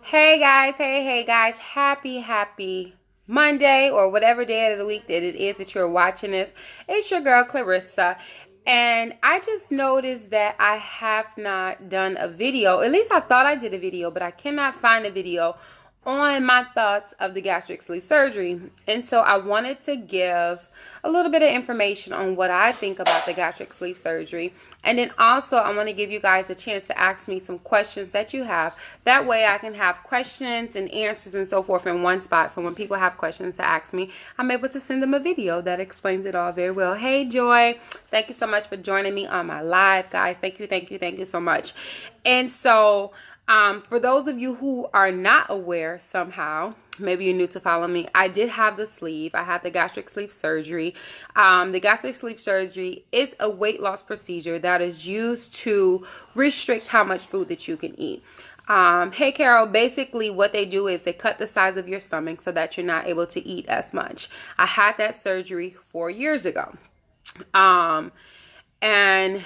Hey guys, happy Monday or whatever day of the week that it is that you're watching this. It's your girl Clarissa, and I just noticed that I have not done a video. At least I thought I did a video, but I cannot find a video on my thoughts of the gastric sleeve surgery. And so I wanted to give a little bit of information on what I think about the gastric sleeve surgery. And then also I want to give you guys a chance to ask me some questions that you have. That way I can have questions and answers and so forth in one spot. So when people have questions to ask me, I'm able to send them a video that explains it all very well. Hey Joy, thank you so much for joining me on my live, guys. Thank you so much. And so for those of you who are not aware somehow, maybe you're new to follow me, I did have the sleeve. I had the gastric sleeve surgery. The gastric sleeve surgery is a weight loss procedure that is used to restrict how much food that you can eat. Hey Carol, basically what they do is they cut the size of your stomach so that you're not able to eat as much. I had that surgery 4 years ago. And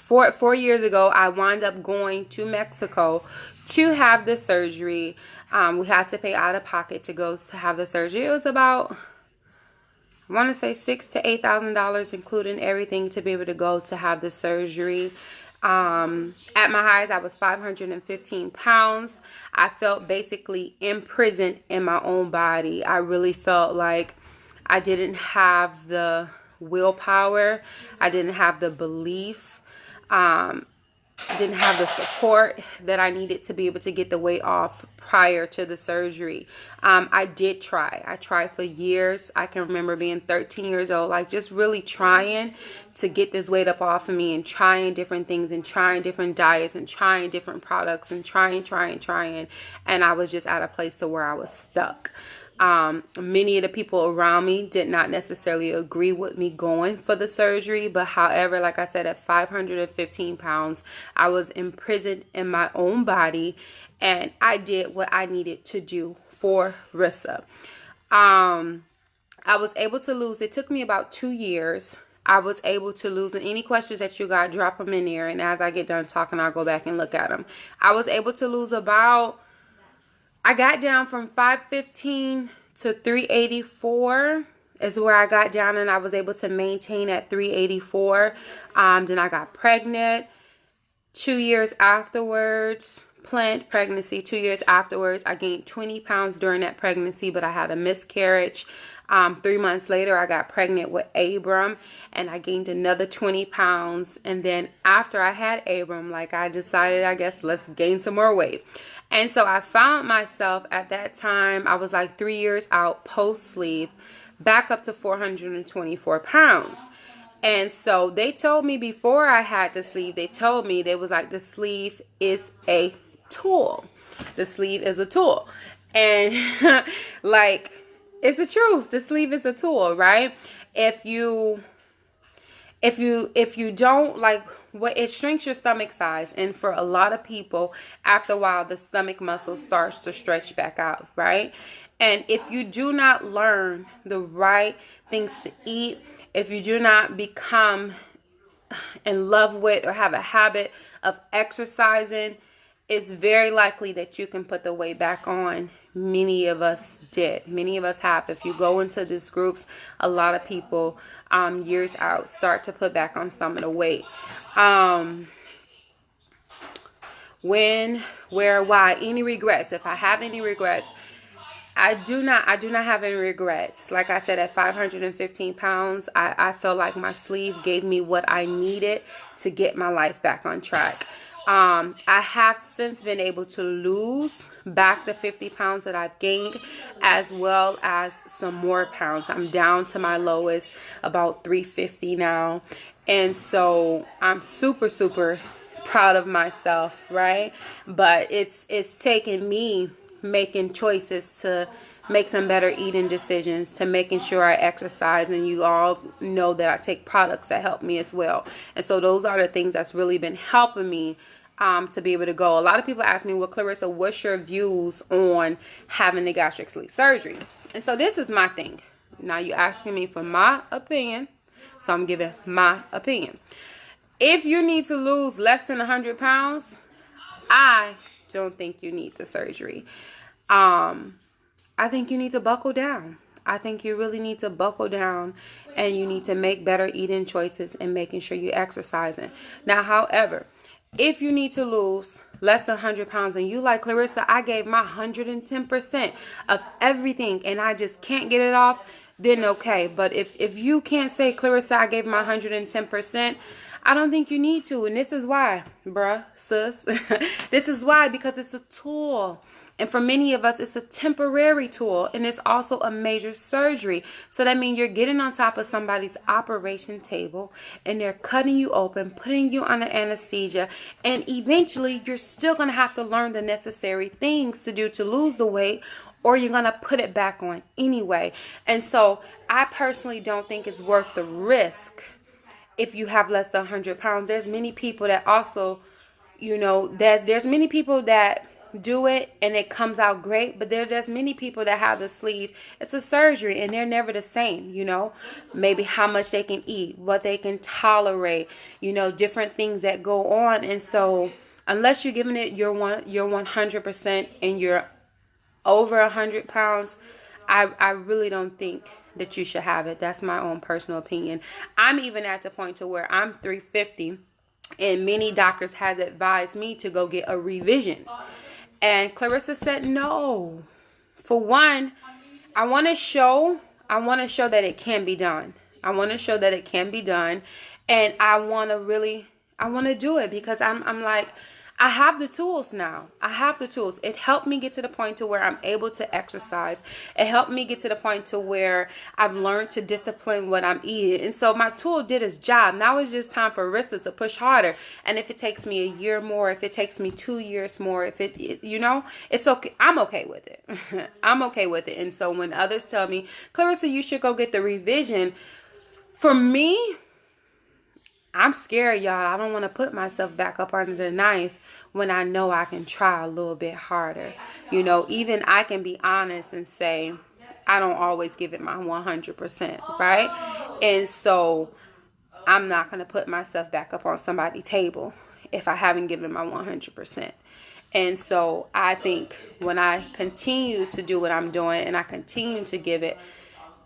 4 years ago, I wound up going to Mexico to have the surgery. We had to pay out of pocket to go to have the surgery. It was about, I want to say $6,000 to $8,000, including everything, to be able to go to have the surgery. At my highest, I was 515 pounds. I felt basically imprisoned in my own body. I really felt like I didn't have the willpower. I didn't have the belief. I didn't have the support that I needed to be able to get the weight off prior to the surgery. I did try. I tried for years. I can remember being 13 years old, like just really trying to get this weight up off of me and trying different things and trying different diets and trying different products and trying. And I was just at a place to where I was stuck. Many of the people around me did not necessarily agree with me going for the surgery, but however, like I said, at 515 pounds, I was imprisoned in my own body, and I did what I needed to do for Rissa. I was able to lose, it took me about 2 years. I was able to lose, and any questions that you got, drop them in there, and as I get done talking, I'll go back and look at them. I was able to lose I got down from 515 to 384 is where I got down, and I was able to maintain at 384. Then I got pregnant 2 years afterwards, planned pregnancy 2 years afterwards. I gained 20 pounds during that pregnancy, but I had a miscarriage. 3 months later, I got pregnant with Abram, and I gained another 20 pounds. And then after I had Abram, like I decided, I guess, let's gain some more weight. And so I found myself at that time, I was like 3 years out post-sleeve, back up to 424 pounds. And so they told me before I had the sleeve, they told me, they was like, the sleeve is a tool. The sleeve is a tool. And like, it's the truth. The sleeve is a tool, right? If you don't, like, what, it shrinks your stomach size, and for a lot of people, after a while, the stomach muscle starts to stretch back out, right? And if you do not learn the right things to eat, if you do not become in love with or have a habit of exercising, it's very likely that you can put the weight back on. Many of us did. Many of us have. If you go into these groups, a lot of people years out start to put back on some of the weight. When, where, why, any regrets? If I have any regrets, I do not have any regrets. Like I said, at 515 pounds, I felt like my sleeve gave me what I needed to get my life back on track. I have since been able to lose back the 50 pounds that I've gained, as well as some more pounds. I'm down to my lowest, about 350 now. And so I'm super proud of myself, right? But it's taken me making choices to make some better eating decisions, to making sure I exercise, and you all know that I take products that help me as well. And so those are the things that's really been helping me to be able to go. A lot of people ask me, well, Clarissa, what's your views on having the gastric sleeve surgery? And so this is my thing. Now you're asking me for my opinion, so I'm giving my opinion. If you need to lose less than 100 pounds, I don't think you need the surgery. I think you need to buckle down. I think you really need to buckle down, and you need to make better eating choices and making sure you're exercising. Now, however, if you need to lose less than 100 pounds and you like, Clarissa, I gave my 110% of everything and I just can't get it off, then okay. But if you can't say, Clarissa, I gave my 110%, I don't think you need to. And this is why, bruh, sis. This is why, because it's a tool. And for many of us, it's a temporary tool. And it's also a major surgery. So that means you're getting on top of somebody's operation table and they're cutting you open, putting you under anesthesia. And eventually, you're still going to have to learn the necessary things to do to lose the weight, or you're going to put it back on anyway. And so I personally don't think it's worth the risk. If you have less than 100 pounds, there's many people that also, you know, there's many people that do it and it comes out great, but there's many people that have the sleeve. It's a surgery and they're never the same, you know, maybe how much they can eat, what they can tolerate, you know, different things that go on. And so unless you're giving it your 100% and you're over 100 pounds, I really don't think that you should have it. That's my own personal opinion. I'm even at the point to where I'm 350 and many doctors has advised me to go get a revision. And Clarissa said no. For one, I want to show that it can be done. I want to show that it can be done. And I want to do it because I'm like, I have the tools now. I have the tools. It helped me get to the point to where I'm able to exercise. It helped me get to the point to where I've learned to discipline what I'm eating. And so my tool did its job. Now it's just time for Rissa to push harder. And if it takes me a year more, if it takes me 2 years more, if it you know, it's okay. I'm okay with it. I'm okay with it. And so when others tell me, Clarissa, you should go get the revision, for me, I'm scared, y'all. I don't want to put myself back up under the knife when I know I can try a little bit harder. You know, even I can be honest and say, I don't always give it my 100%, right? And so I'm not going to put myself back up on somebody's table if I haven't given my 100%. And so I think when I continue to do what I'm doing and I continue to give it,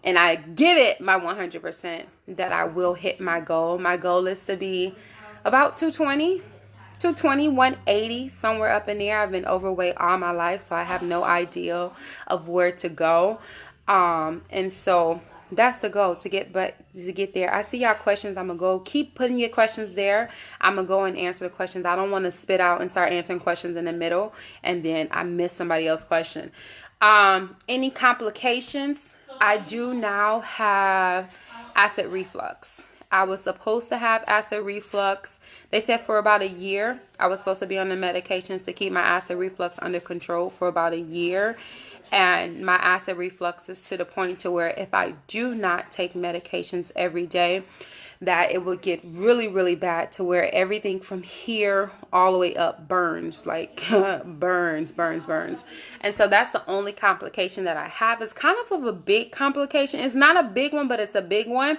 and I give it my 100%, that I will hit my goal. My goal is to be about 220, 180, somewhere up in there. I've been overweight all my life, so I have no idea of where to go. And so that's the goal, to get there. I see y'all questions. I'm going to go. Keep putting your questions there. I'm going to go and answer the questions. I don't want to spit out and start answering questions in the middle, and then I miss somebody else's question. Any complications? I do now have acid reflux. I was supposed to have acid reflux. They said for about a year. I was supposed to be on the medications to keep my acid reflux under control for about a year. And my acid reflux is to the point to where if I do not take medications every day, that it would get really, really bad to where everything from here all the way up burns, like burns. And so that's the only complication that I have. It's kind of a big complication. It's not a big one, but it's a big one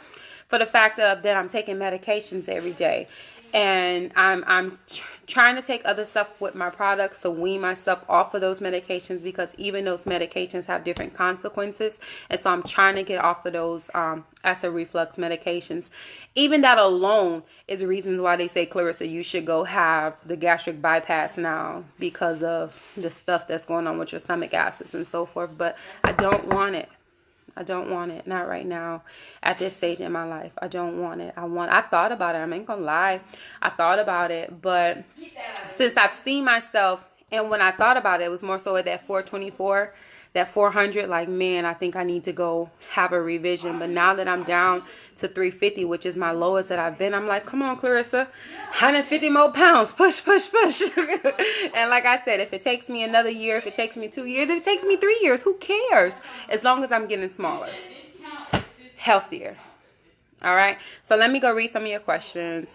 for the fact of that I'm taking medications every day. And I'm trying to take other stuff with my products to wean myself off of those medications, because even those medications have different consequences. And so I'm trying to get off of those acid reflux medications. Even that alone is the reasons why they say, Clarissa, you should go have the gastric bypass now, because of the stuff that's going on with your stomach acids and so forth. But I don't want it. I don't want it. Not right now. At this stage in my life, I don't want it. I thought about it. I ain't gonna lie. I thought about it. But since I've seen myself, and when I thought about it, it was more so at that 424, that 400, like, man, I think I need to go have a revision. But now that I'm down to 350, which is my lowest that I've been, I'm like, come on, Clarissa, 150 more pounds, push. And like I said, if it takes me another year, if it takes me 2 years, if it takes me 3 years, who cares? As long as I'm getting smaller, healthier. All right. So let me go read some of your questions.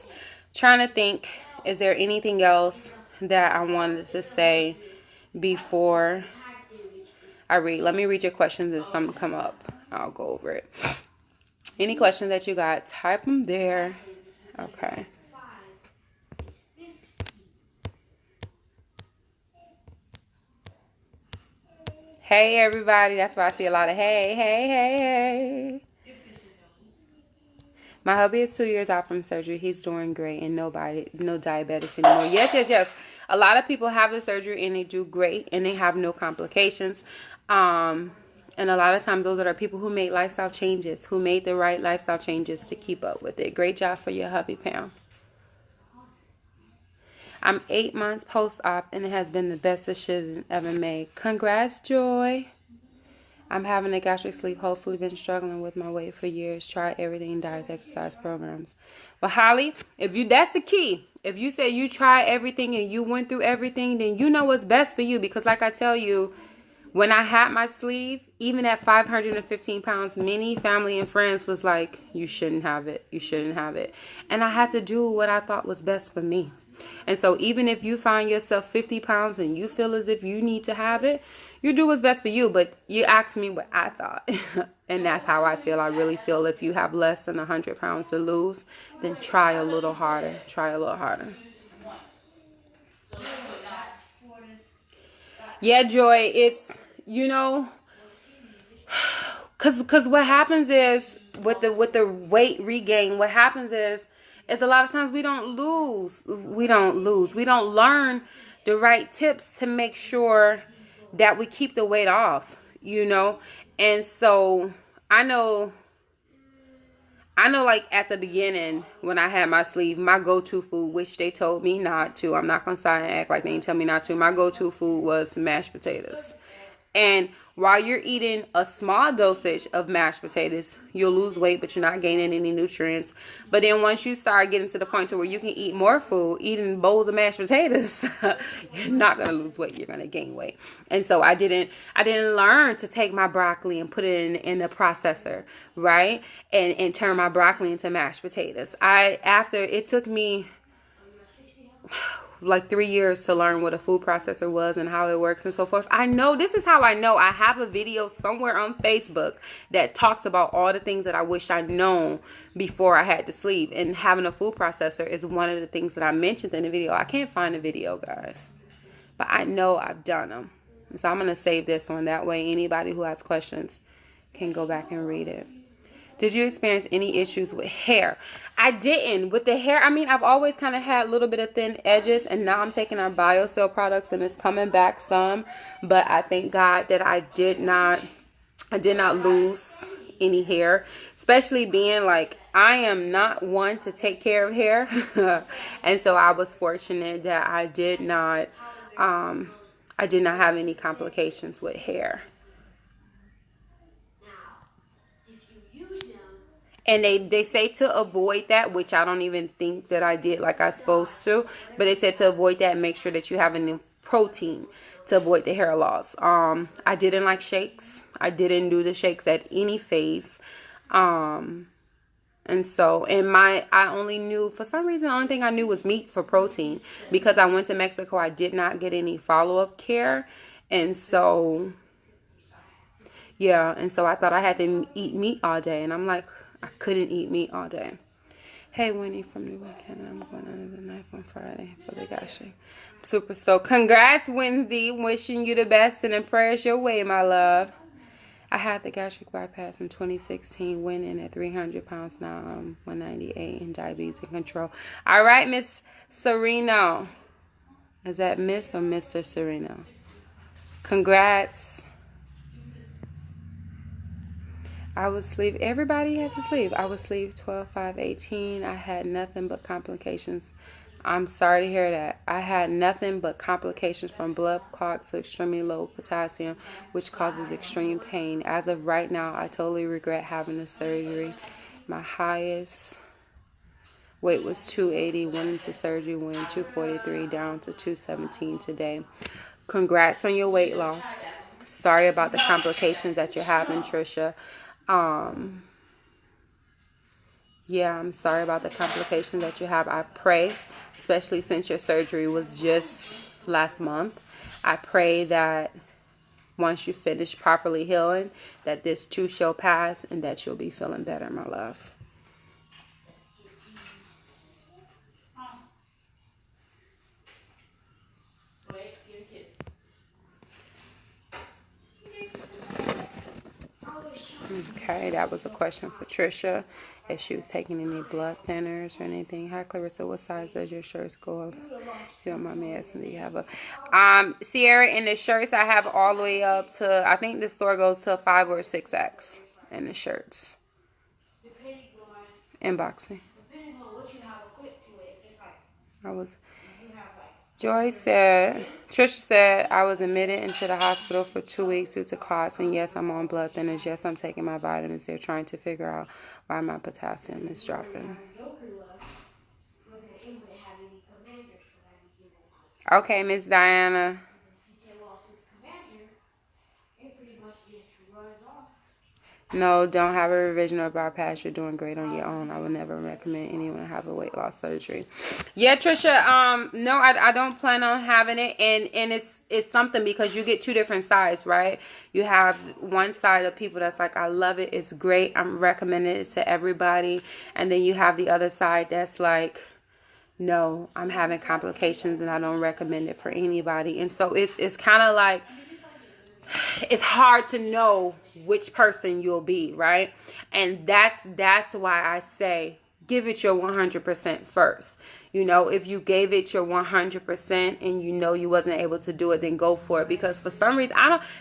Trying to think, is there anything else that I wanted to say before I read? Let me read your questions. If something come up, I'll go over it. Any questions that you got, type them there. Okay. Hey, everybody. That's why I see a lot of hey, hey, hey, hey. My hubby is 2 years out from surgery. He's doing great and no diabetes anymore. Yes, yes, yes. A lot of people have the surgery and they do great and they have no complications. And a lot of times those are the people who made lifestyle changes, who made the right lifestyle changes to keep up with it. Great job for your hubby, Pam. I'm 8 months post-op and it has been the best decision ever made. Congrats, Joy. I'm having a gastric sleeve. Hopefully been struggling with my weight for years. Try everything, diets, exercise programs. But Holly, that's the key. If you say you try everything and you went through everything, then you know what's best for you. Because like I tell you, when I had my sleeve, even at 515 pounds, many family and friends was like, you shouldn't have it. You shouldn't have it. And I had to do what I thought was best for me. And so even if you find yourself 50 pounds and you feel as if you need to have it, you do what's best for you. But you asked me what I thought. And that's how I feel. I really feel if you have less than 100 pounds to lose, then try a little harder. Try a little harder. Yeah, Joy, it's, you know, cause what happens is with the weight regain, what happens is a lot of times we don't lose. We don't learn the right tips to make sure that we keep the weight off, you know. And so I know like at the beginning when I had my sleeve, my go-to food, which they told me not to, I'm not gonna sign and act like they didn't tell me not to, my go-to food was mashed potatoes. And while you're eating a small dosage of mashed potatoes, you'll lose weight, but you're not gaining any nutrients. But then once you start getting to the point to where you can eat more food, eating bowls of mashed potatoes, you're not going to lose weight. You're going to gain weight. And so I didn't learn to take my broccoli and put it in the processor, right? And turn my broccoli into mashed potatoes. It took me like 3 years to learn what a food processor was and how it works and so forth. This is how I know. I have a video somewhere on Facebook that talks about all the things that I wish I'd known before I had the sleeve. And having a food processor is one of the things that I mentioned in the video. I can't find the video, guys, but I know I've done them. So I'm going to save this one. That way anybody who has questions can go back and read it. Did you experience any issues with hair? I didn't. With the hair, I mean, I've always kind of had a little bit of thin edges, and now I'm taking our BioCell products, and it's coming back some. But I thank God that I did not lose any hair, especially being like, I am not one to take care of hair. And so I was fortunate that I did not have any complications with hair. And they say to avoid that, which I don't even think that I did like I supposed to. But they said to avoid that, make sure that you have enough protein to avoid the hair loss. I didn't like shakes. I didn't do the shakes at any phase. I only knew, for some reason, the only thing I knew was meat for protein. Because I went to Mexico, I did not get any follow-up care. And so, yeah. And so I thought I had to eat meat all day. And I'm like, I couldn't eat meat all day. Hey, Winnie from New York, Canada. I'm going under the knife on Friday for the gastric. Super stoked. Congrats, Wednesday. Wishing you the best and in prayers your way, my love. I had the gastric bypass in 2016. Went in at 300 pounds. Now I'm 198 and diabetes in control. All right, Miss Sereno. Is that Miss or Mr. Sereno? Congrats. I was sleeve. Everybody had to sleeve. I was sleeve 12/5/18. I had nothing but complications. I'm sorry to hear that. I had nothing but complications from blood clots to extremely low potassium, which causes extreme pain. As of right now, I totally regret having the surgery. My highest weight was 280. Went into surgery, went 243 down to 217 today. Congrats on your weight loss. Sorry about the complications that you're having, Trisha. Yeah, I'm sorry about the complications that you have. I pray, especially since your surgery was just last month, I pray that once you finish properly healing, that this too shall pass and that you'll be feeling better, my love. Okay, that was a question for Trisha. If she was taking any blood thinners or anything. Hi, Clarissa. What size does your shirts go up? If you don't mind me asking, do you have a... Sierra, in the shirts, I have all the way up to... I think the store goes to 5 or 6X in the shirts. Inboxing. Joy said, Trisha said, I was admitted into the hospital for 2 weeks due to clots, and yes, I'm on blood thinners. Yes, I'm taking my vitamins. They're trying to figure out why my potassium is dropping. Okay, Miss Diana. No, don't have a revision or bypass. You're doing great on your own. I would never recommend anyone have a weight loss surgery. Yeah, Trisha, no, I don't plan on having it. And it's something because you get two different sides, right? You have one side of people that's like, I love it. It's great. I'm recommending it to everybody. And then you have the other side that's like, no, I'm having complications and I don't recommend it for anybody. And so it's kind of like, it's hard to know which person you'll be, right? And that's why I say give it your 100% first. You know, if you gave it your 100% and you know you wasn't able to do it, then go for it. Because for some reason,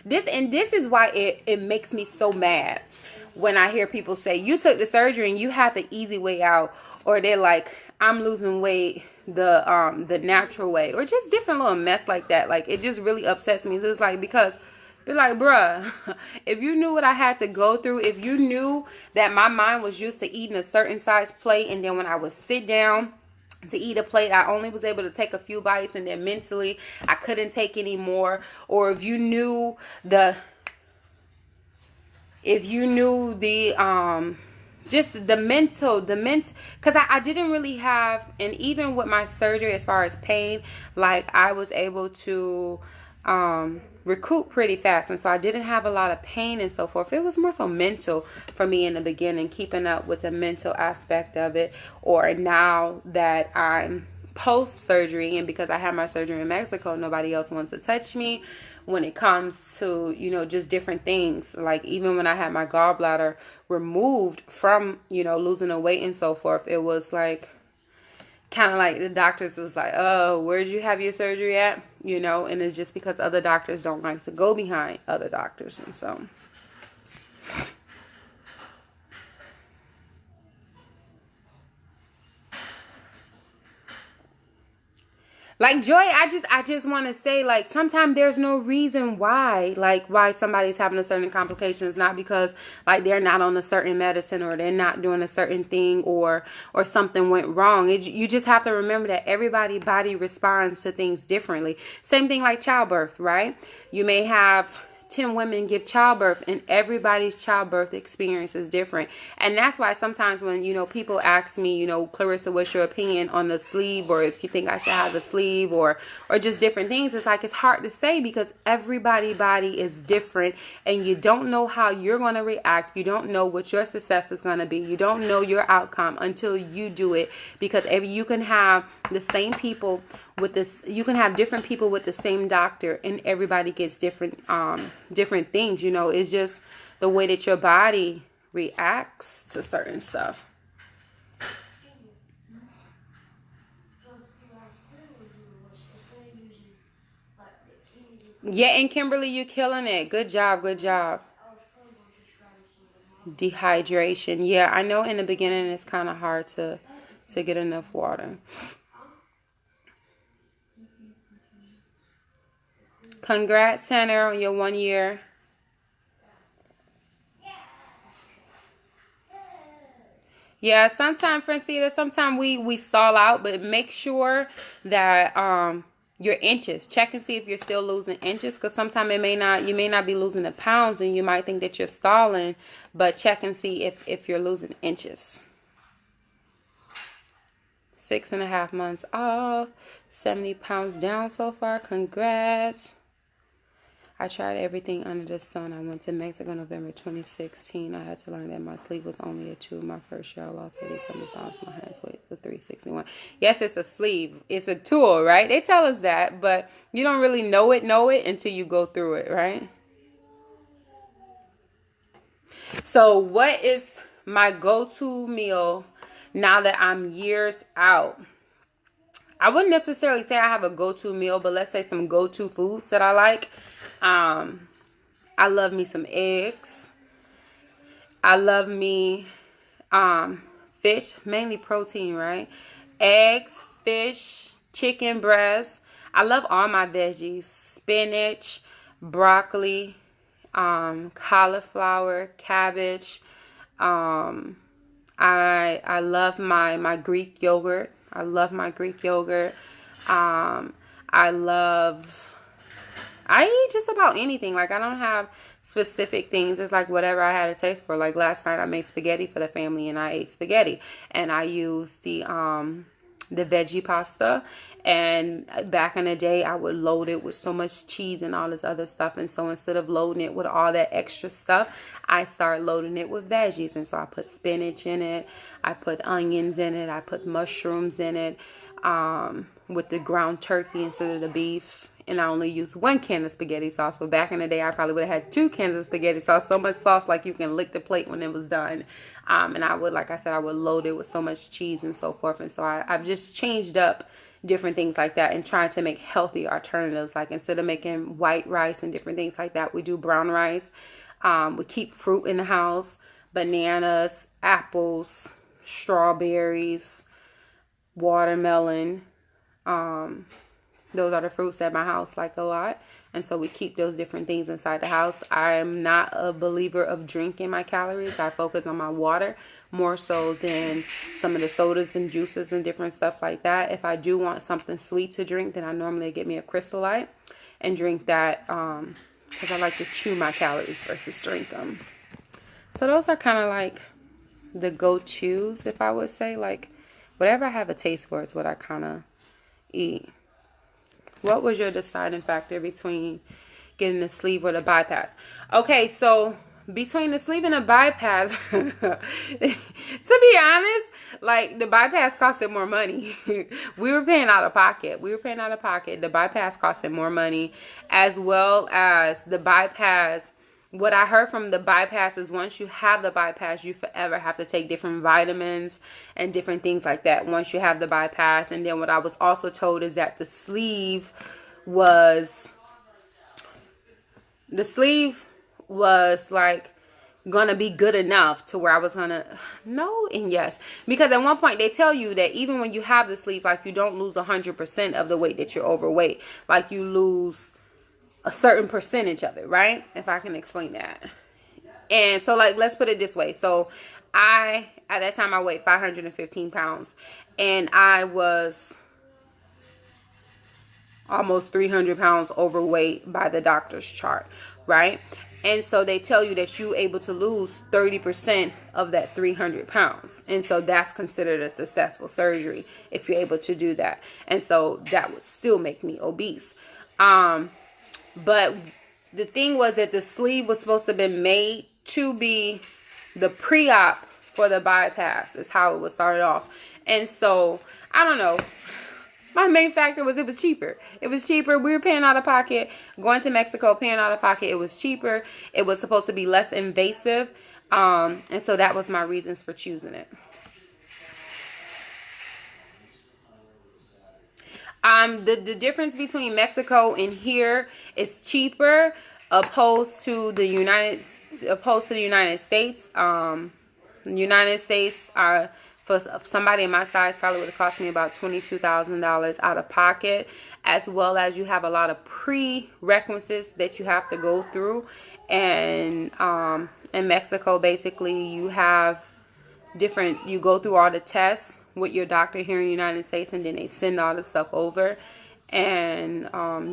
this is why it makes me so mad when I hear people say you took the surgery and you had the easy way out, or they're like, I'm losing weight the natural way, or just different little mess like that. Like, it just really upsets me. It's like, because be like, bruh, if you knew what I had to go through, if you knew that my mind was used to eating a certain size plate, and then when I would sit down to eat a plate, I only was able to take a few bites, and then mentally I couldn't take any more. Or if you knew just the mental, because I didn't really have, and even with my surgery as far as pain, like I was able to recoup pretty fast, and so I didn't have a lot of pain and so forth. It was more so mental for me in the beginning, keeping up with the mental aspect of it. Or now that I'm post surgery, and because I had my surgery in Mexico, nobody else wants to touch me when it comes to, you know, just different things. Like even when I had my gallbladder removed from, you know, losing the weight and so forth, it was like kind of like the doctors was like, oh, where'd you have your surgery at? You know, and it's just because other doctors don't like to go behind other doctors. And so like, Joy, I just want to say, like, sometimes there's no reason why, like, why somebody's having a certain complication. It's not because, like, they're not on a certain medicine, or they're not doing a certain thing, or something went wrong. You just have to remember that everybody's body responds to things differently. Same thing like childbirth, right? You may have 10 women give childbirth, and everybody's childbirth experience is different. And that's why sometimes when, you know, people ask me, you know, Clarissa, what's your opinion on the sleeve, or if you think I should have the sleeve, or just different things, it's like, it's hard to say because everybody's body is different, and you don't know how you're going to react. You don't know what your success is going to be. You don't know your outcome until you do it, because you can have the same people with this, you can have different people with the same doctor, and everybody gets different things. You know, it's just the way that your body reacts to certain stuff. Yeah, and Kimberly, you're killing it. Good job, good job. Dehydration. Yeah, I know in the beginning it's kind of hard to get enough water. Congrats, Tanner, on your 1 year. Yeah, sometimes, Francita, sometimes we stall out, but make sure that your inches, check and see if you're still losing inches, because sometimes you may not be losing the pounds, and you might think that you're stalling, but check and see if you're losing inches. 6.5 months off, 70 pounds down so far. Congrats. I tried everything under the sun. I went to Mexico November 2016. I had to learn that my sleeve was only a 2. My first year I lost 87 pounds. My hands weighed to 361. Yes, it's a sleeve. It's a tool, right? They tell us that, but you don't really know it until you go through it, right? So what is my go-to meal now that I'm years out? I wouldn't necessarily say I have a go-to meal, but let's say some go-to foods that I like. I love me some eggs. I love me fish, mainly protein, right? Eggs, fish, chicken breast. I love all my veggies: spinach, broccoli, cauliflower, cabbage. I love my Greek yogurt. I love my Greek yogurt. I eat just about anything. Like, I don't have specific things. It's like whatever I had a taste for. Like last night I made spaghetti for the family and I ate spaghetti. And I used the veggie pasta. And back in the day I would load it with so much cheese and all this other stuff. And so instead of loading it with all that extra stuff, I started loading it with veggies. And so I put spinach in it. I put onions in it. I put mushrooms in it. With the ground turkey instead of the beef. And I only used 1 can of spaghetti sauce. But back in the day, I probably would have had 2 cans of spaghetti sauce. So much sauce, like you can lick the plate when it was done. And I would, like I said, I would load it with so much cheese and so forth. And so I've just changed up different things like that and trying to make healthy alternatives. Like instead of making white rice and different things like that, we do brown rice. We keep fruit in the house: bananas, apples, strawberries, watermelon. Those are the fruits that my house like a lot. And so we keep those different things inside the house. I'm not a believer of drinking my calories. I focus on my water more so than some of the sodas and juices and different stuff like that. If I do want something sweet to drink, then I normally get me a Crystal Light and drink that because I like to chew my calories versus drink them. So those are kind of like the go-tos, if I would say. Like whatever I have a taste for is what I kind of eat. What was your deciding factor between getting the sleeve or the bypass? Okay, so between the sleeve and the bypass, to be honest, like the bypass costed more money. We were paying out of pocket. The bypass costed more money, as well as the bypass. What I heard from the bypass is once you have the bypass, you forever have to take different vitamins and different things like that once you have the bypass. And then what I was also told is that the sleeve was like gonna be good enough to where I was gonna no and yes, because at one point they tell you that even when you have the sleeve, like you don't lose 100% of the weight that you're overweight, like you lose a certain percentage of it, right? If I can explain that. And so, like, let's put it this way. So at that time I weighed 515 pounds and I was almost 300 pounds overweight by the doctor's chart, right? And so they tell you that you're able to lose 30% of that 300 pounds. And so that's considered a successful surgery if you're able to do that. And so that would still make me obese. But the thing was that the sleeve was supposed to have been made to be the pre-op for the bypass, is how it was started off. And so, I don't know. My main factor was it was cheaper. It was cheaper. We were paying out of pocket. Going to Mexico, paying out of pocket. It was cheaper. It was supposed to be less invasive. And so that was my reasons for choosing it. The difference between Mexico and here is cheaper opposed to the United States. United States for somebody in my size probably would have cost me about $22,000 out of pocket, as well as you have a lot of prerequisites that you have to go through. And in Mexico, basically you go through all the tests with your doctor here in the United States, and then they send all the stuff over, and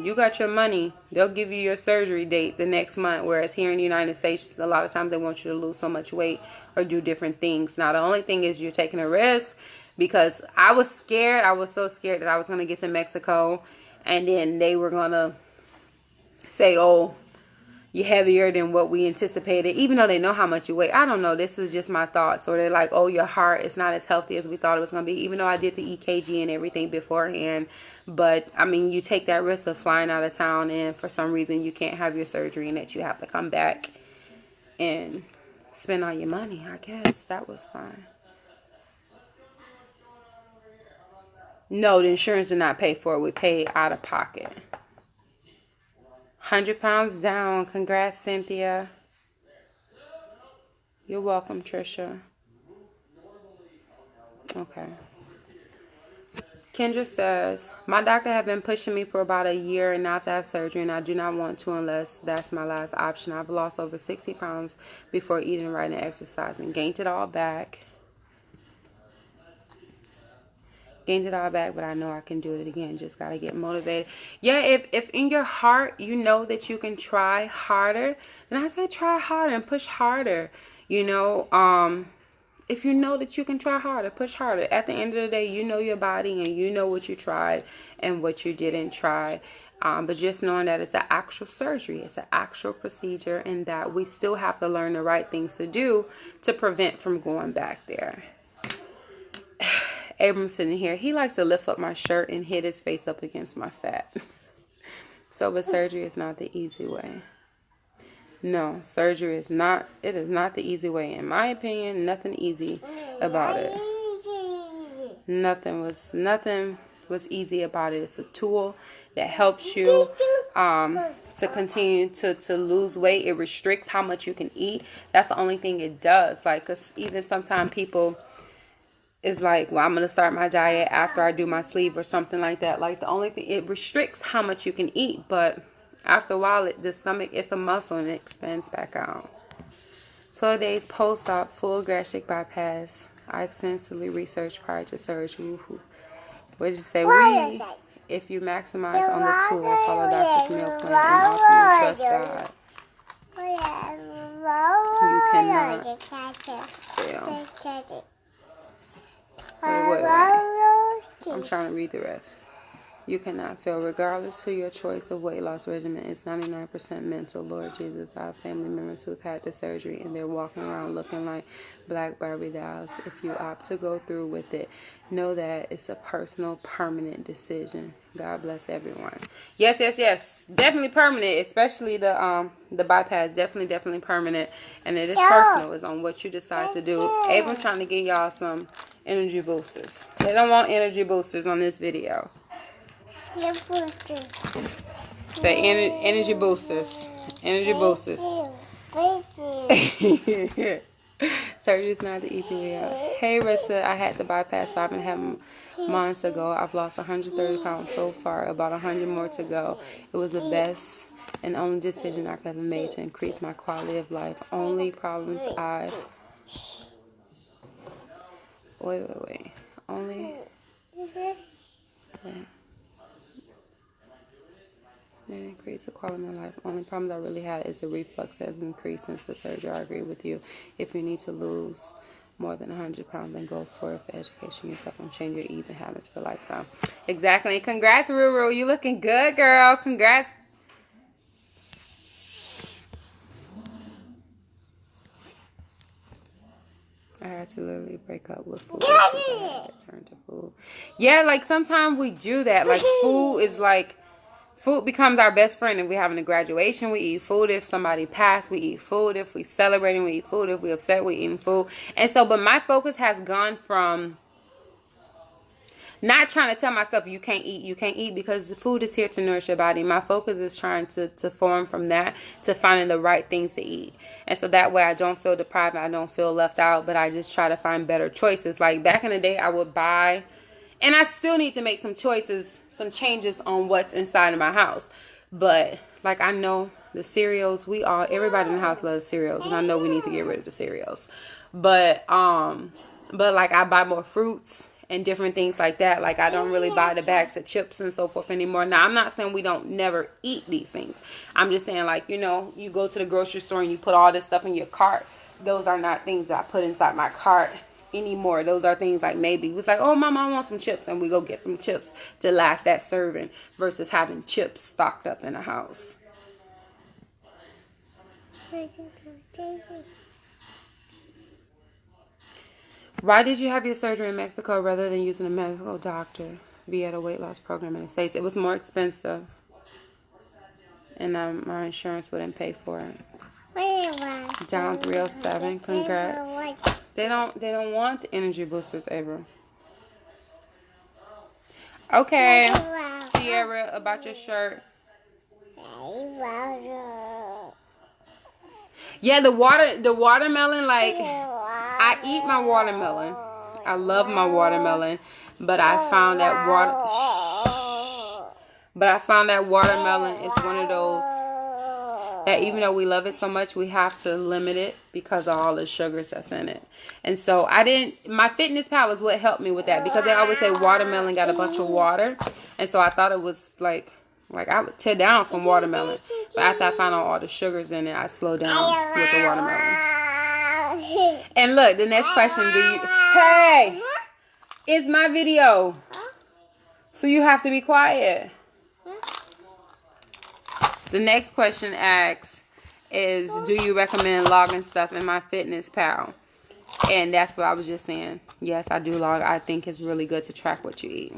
you got your money. They'll give you your surgery date the next month, whereas here in the United States, a lot of times they want you to lose so much weight or do different things. Now, the only thing is you're taking a risk, because I was scared. I was so scared that I was going to get to Mexico, and then they were going to say, oh, you're heavier than what we anticipated, even though they know how much you weigh. I don't know. This is just my thoughts. Or they're like, oh, your heart is not as healthy as we thought it was going to be, even though I did the EKG and everything beforehand. But, I mean, you take that risk of flying out of town and for some reason you can't have your surgery and that you have to come back. And spend all your money, I guess. That was fine. No, the insurance did not pay for it. We paid out of pocket. 100 pounds down. Congrats, Cynthia. You're welcome, Trisha. Okay. Kendra says, my doctor have been pushing me for about a year and not to have surgery, and I do not want to unless that's my last option. I've lost over 60 pounds before eating right and exercising. Gained it all back. But I know I can do it again. Just got to get motivated. Yeah, if in your heart you know that you can try harder, then I say try harder and push harder. You know, if you know that you can try harder, push harder. At the end of the day, you know your body and you know what you tried and what you didn't try. But just knowing that it's an actual surgery, it's an actual procedure, and that we still have to learn the right things to do to prevent from going back there. Abram's sitting here. He likes to lift up my shirt and hit his face up against my fat. So, but surgery is not the easy way. No, surgery is not. It is not the easy way. In my opinion, nothing easy about it. Nothing was easy about it. It's a tool that helps you to continue to lose weight. It restricts how much you can eat. That's the only thing it does. Like, 'cause even sometimes people is like, well, I'm going to start my diet after I do my sleeve or something like that. Like, the only thing, it restricts how much you can eat, but after a while, the stomach, it's a muscle and it expands back out. 12 days post-op, full gastric bypass. I extensively researched prior to surgery. What did you say? If you maximize on the tool, follow doctor's meal plan, and ultimately trust God, you cannot fail. Wait. I'm trying to read the rest. You cannot fail, regardless to your choice of weight loss regimen. It's 99% mental. Lord Jesus, I have family members who've had the surgery and they're walking around looking like black Barbie dolls. If you opt to go through with it, know that it's a personal, permanent decision. God bless everyone. Yes. Definitely permanent, especially the bypass. Definitely permanent, and it is personal. It's on what you decide to do. Abram's trying to get y'all some energy boosters. They don't want energy boosters on this video. Say energy boosters. Energy boosters. Surgery's not the easy way out. Hey, Rissa, I had the bypass 5.5 months ago. I've lost 130 pounds so far, about 100 more to go. It was the best and only decision I could have made to increase my quality of life. Only problems I... Wait. Only... Wait. And increase the quality of my life. Only problem I really had is the reflux has increased since the surgery. I agree with you. If you need to lose more than 100 pounds, then go for it. For education yourself and change your eating habits for lifestyle. Exactly. Congrats, Ruru. You looking good, girl. Congrats. I had to literally break up with food. I had to turn to food. Yeah, like sometimes we do that. Like food is like... Food becomes our best friend. If we're having a graduation, we eat food. If somebody passed, we eat food. If we celebrating, we eat food. If we upset, we eat food. And so, but my focus has gone from not trying to tell myself you can't eat, because the food is here to nourish your body. My focus is trying to form from that to finding the right things to eat. And so that way I don't feel deprived, I don't feel left out, but I just try to find better choices. Like back in the day, I would buy, and I still need to make some choices, some changes on what's inside of my house. But like I know the cereals, everybody in the house loves cereals, and I know we need to get rid of the cereals. But like I buy more fruits and different things like that. Like I don't really buy the bags of chips and so forth anymore. Now I'm not saying we don't never eat these things. I'm just saying, like, you know, you go to the grocery store and you put all this stuff in your cart. Those are not things that I put inside my cart anymore. Those are things like maybe it's like, oh, Mama, I want some chips, and we go get some chips to last that serving versus having chips stocked up in the house. Why did you have your surgery in Mexico rather than using a medical doctor via the weight loss program in the States? It was more expensive, and my insurance wouldn't pay for it. Down 307. Congrats. They don't want the energy boosters, Abram. Okay. Sierra, about your shirt. Yeah, the watermelon, like, I eat my watermelon. I love my watermelon, but I found that watermelon is one of those that even though we love it so much, we have to limit it because of all the sugars that's in it. And so my Fitness Pal is what helped me with that, because they always say watermelon got a bunch of water. And so I thought it was like I would tear down some watermelon. But after I found out all the sugars in it, I slowed down with the watermelon. And look, the next question, hey, it's my video. So you have to be quiet. The next question asks is, do you recommend logging stuff in my Fitness Pal? And that's what I was just saying. Yes, I do log. I think it's really good to track what you eat.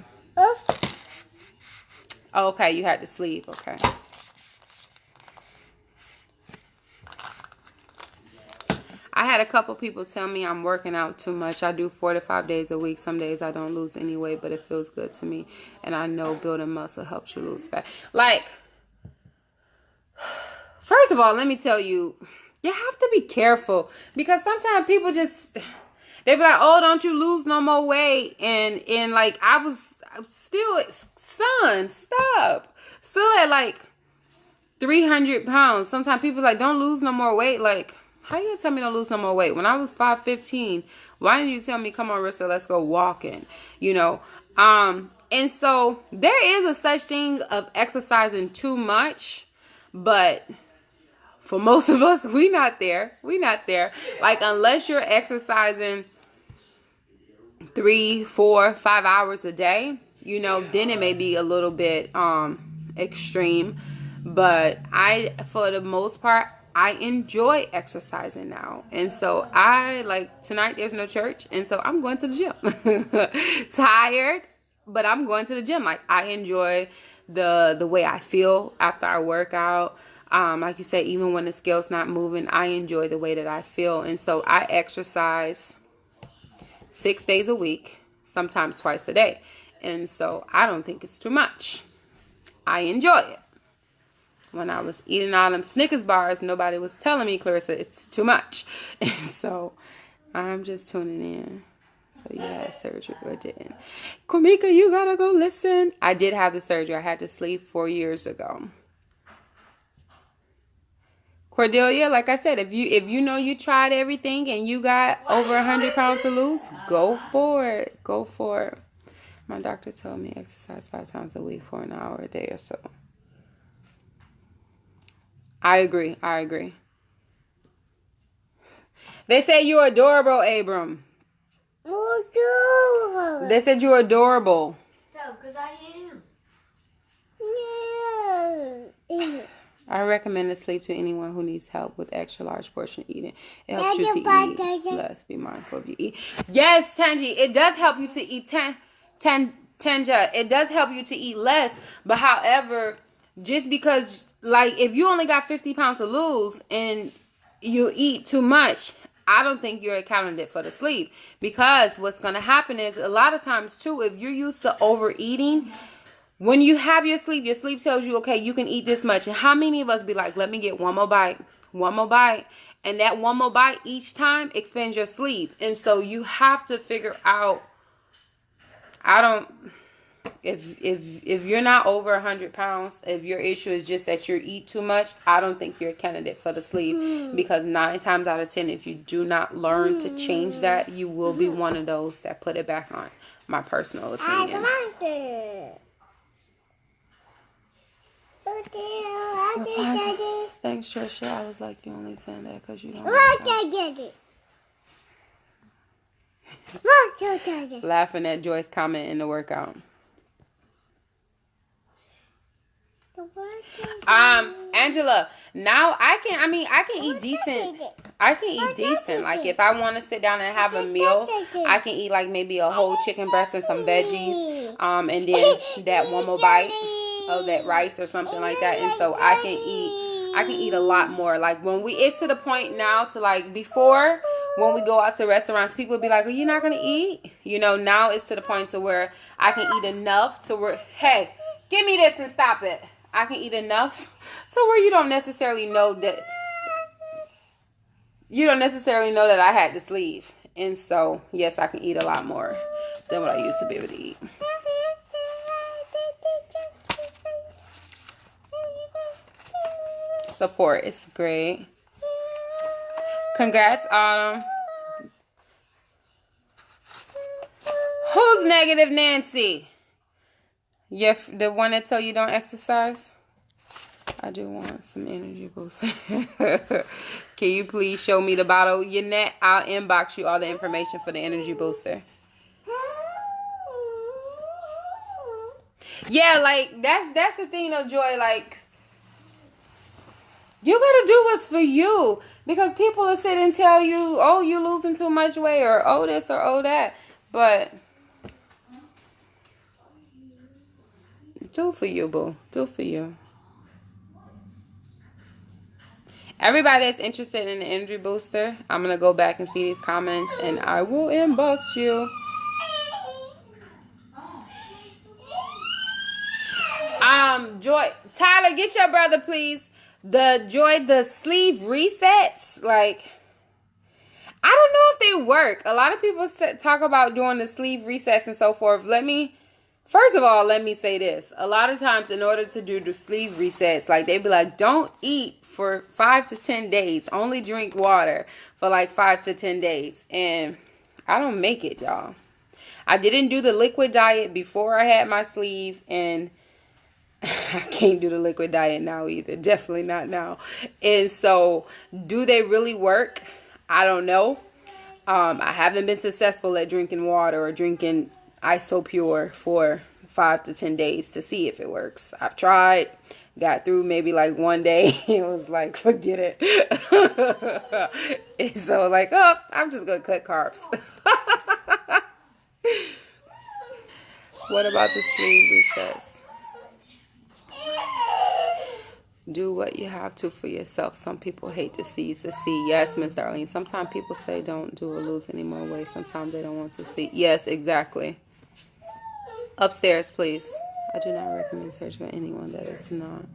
Okay, you had the sleeve. Okay. I had a couple people tell me I'm working out too much. I do 4 to 5 days a week. Some days I don't lose any weight, but it feels good to me. And I know building muscle helps you lose fat. Like, first of all, let me tell you, you have to be careful, because sometimes people just, they be like, oh, don't you lose no more weight. And like, I was still, son, stop. Still at like 300 pounds. Sometimes people like, don't lose no more weight. Like, how you gonna tell me to lose no more weight? When I was 5'15", why didn't you tell me, come on, Rissa, let's go walking? You know? And so there is a such thing of exercising too much, but for most of us, we not there. Like, unless you're exercising 3, 4, 5 hours a day, you know, then it may be a little bit extreme. But for the most part, I enjoy exercising now. And so tonight there's no church, and so I'm going to the gym. Tired, but I'm going to the gym. Like, I enjoy the way I feel after I work out. Like you said, even when the scale's not moving, I enjoy the way that I feel. And so I exercise 6 days a week, sometimes twice a day. And so I don't think it's too much. I enjoy it. When I was eating all them Snickers bars, nobody was telling me, Clarissa, it's too much. And so I'm just tuning in. So you had surgery or didn't? Kwamika, you gotta go listen. I did have the surgery. I had the sleeve 4 years ago. Cordelia, like I said, if you know you tried everything and you got over 100 pounds to lose, go for it. Go for it. My doctor told me exercise 5 times a week for an hour a day or so. I agree. They say you're adorable, Abram. Adorable. They said you're adorable. No, because I am. No. I recommend the sleeve to anyone who needs help with extra large portion eating. It helps you to eat less. Be mindful of your eat. Yes, Tanji, it does help you to eat Tanja. It does help you to eat less. But however, just because, like, if you only got 50 pounds to lose and you eat too much, I don't think you're a candidate for the sleeve. Because what's going to happen is, a lot of times too, if you're used to overeating, when you have your sleeve tells you, okay, you can eat this much. And how many of us be like, let me get one more bite. And that one more bite each time expands your sleeve. And so you have to figure out, if you're not over 100 pounds, if your issue is just that you eat too much, I don't think you're a candidate for the sleeve. Because 9 times out of 10, if you do not learn to change that, you will be one of those that put it back on. My personal opinion. I like it. Thanks, Trisha. I was like, you only saying that because you don't laughing at Joy's comment in the workout. Angela, now I can eat decent. I can eat decent. Like, if I want to sit down and have a meal, I can eat like maybe a whole chicken breast and some veggies, and then that one more bite of that rice or something like that. And so I can eat I can eat a lot more. Like when it's to the point now to like before when we go out to restaurants, people be like, "Are you not gonna eat?" You know, now it's to the point to where I can eat enough to where, hey, give me this and stop it. I can eat enough to where you don't necessarily know that I had the sleeve. And so, yes, I can eat a lot more than what I used to be able to eat. Support is great. Congrats, Autumn. Who's negative Nancy? The one that tell you don't exercise? I do want some energy boost. Can you please show me the bottle? Yannette, I'll inbox you all the information for the energy booster. Yeah, like that's the thing though, Joy. Like you gotta do what's for you, because people will sit and tell you, "Oh, you losing too much weight," or "Oh, this," or "Oh, that," but do for you, boo. Do for you. Everybody that's interested in the energy booster, I'm going to go back and see these comments and I will inbox you. Joy, Tyler, get your brother, please. The sleeve resets, like, I don't know if they work. A lot of people talk about doing the sleeve resets and so forth. First of all, let me say this. A lot of times in order to do the sleeve resets, like they be like, don't eat for 5 to 10 days. Only drink water for like 5 to 10 days. And I don't make it, y'all. I didn't do the liquid diet before I had my sleeve. And I can't do the liquid diet now either. Definitely not now. And so, do they really work? I don't know. I haven't been successful at drinking water or drinking Isopure for 5 to 10 days to see if it works. I've tried, got through maybe like one day. It was like, forget it. And so like, oh, I'm just gonna cut carbs. What about the sleeve resets? Do what you have to for yourself. Some people hate to see succeed. Yes, Miss Darlene. Sometimes people say don't do or lose any more weight. Sometimes they don't want to see. Yes, exactly. Upstairs, please. I do not recommend surgery for anyone that is not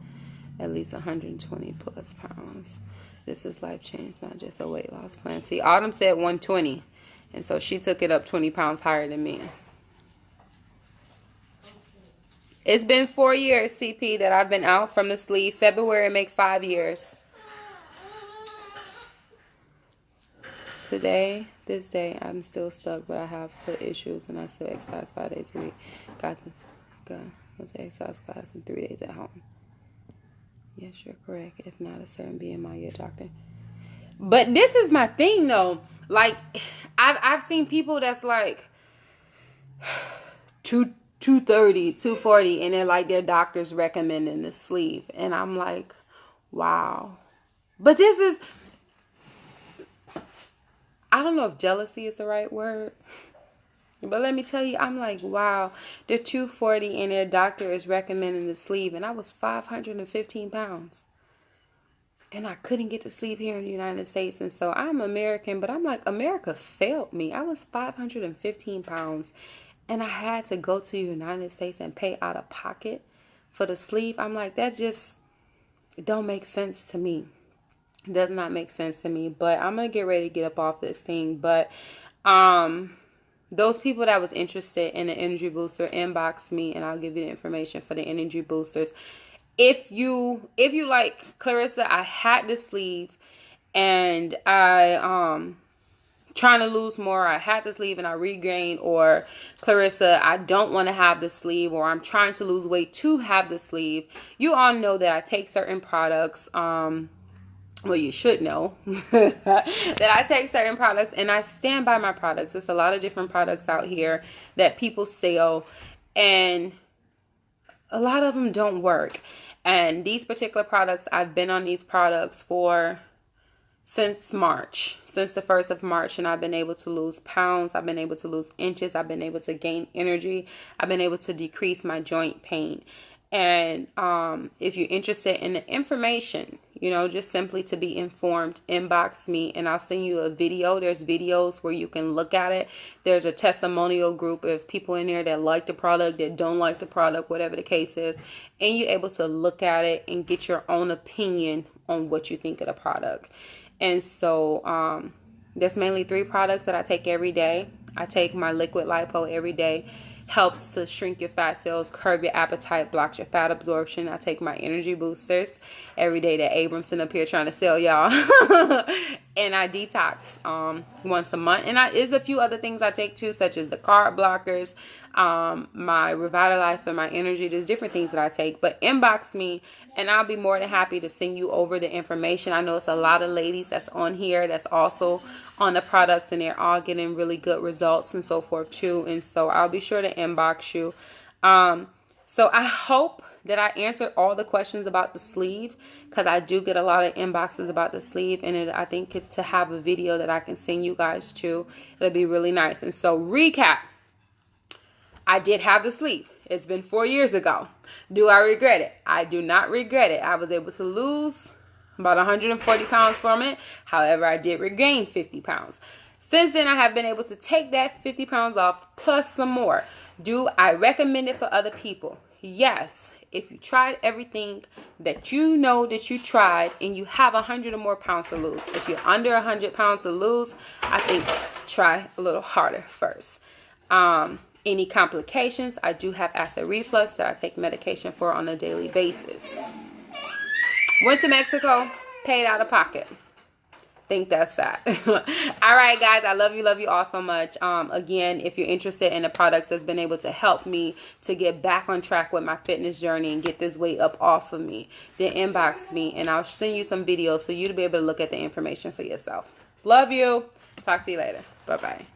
at least 120 plus pounds. This is life change, not just a weight loss plan. See, Autumn said 120, and so she took it up 20 pounds higher than me. It's been 4 years, CP, that I've been out from the sleeve. February make 5 years. Today, this day, I'm still stuck, but I have foot issues, and I still exercise 5 days a week. Got to exercise class and 3 days at home. Yes, you're correct. If not a certain BMI, you're a doctor. But this is my thing, though. Like, I've seen people that's like 230, 240, and they're like their doctor's recommending the sleeve. And I'm like, wow. But this is, I don't know if jealousy is the right word. But let me tell you, I'm like, wow. They're 240 and their doctor is recommending the sleeve. And I was 515 pounds. And I couldn't get the sleeve here in the United States. And so I'm American, but I'm like, America failed me. I was 515 pounds. And I had to go to the United States and pay out of pocket for the sleeve. I'm like, that just don't make sense to me. It does not make sense to me. But I'm going to get ready to get up off this thing. But those people that was interested in the energy booster, inbox me and I'll give you the information for the energy boosters. If you like Clarissa, I had the sleeve and I trying to lose more, I had the sleeve and I regained, or Clarissa, I don't want to have the sleeve, or I'm trying to lose weight to have the sleeve. You all know that I take certain products, well, you should know that I take certain products and I stand by my products. There's a lot of different products out here that people sell and a lot of them don't work. And these particular products, I've been on these products since March, since the 1st of March, and I've been able to lose pounds, I've been able to lose inches, I've been able to gain energy, I've been able to decrease my joint pain. And if you're interested in the information, you know, just simply to be informed, inbox me and I'll send you a video. There's videos where you can look at it. There's a testimonial group of people in there that like the product, that don't like the product, whatever the case is. And you're able to look at it and get your own opinion on what you think of the product. And so there's mainly 3 products that I take every day. I take my liquid lipo every day. Helps to shrink your fat cells, curb your appetite, blocks your fat absorption. I take my energy boosters every day that Abramson up here trying to sell y'all. And I detox once a month. And there's a few other things I take too, such as the carb blockers, my Revitalize for my energy. There's different things that I take. But inbox me and I'll be more than happy to send you over the information. I know it's a lot of ladies that's on here that's also on the products and they're all getting really good results and so forth too. And so I'll be sure to inbox you. So I hope that I answered all the questions about the sleeve, because I do get a lot of inboxes about the sleeve, and I think to have a video that I can send you guys to, it'll be really nice. And so recap, I did have the sleeve. It's been 4 years ago. Do I regret it? I do not regret it. I was able to lose about 140 pounds from it. However, I did regain 50 pounds. Since then, I have been able to take that 50 pounds off plus some more. Do I recommend it for other people? Yes. If you tried everything that you know that you tried and you have 100 or more pounds to lose. If you're under 100 pounds to lose, I think try a little harder first. Any complications, I do have acid reflux that I take medication for on a daily basis. Went to Mexico, paid out of pocket. Think that's that. All right, guys, I love you all so much. Again, if you're interested in the products that's been able to help me to get back on track with my fitness journey and get this weight up off of me, then inbox me and I'll send you some videos for you to be able to look at the information for yourself. Love you. Talk to you later. Bye-bye.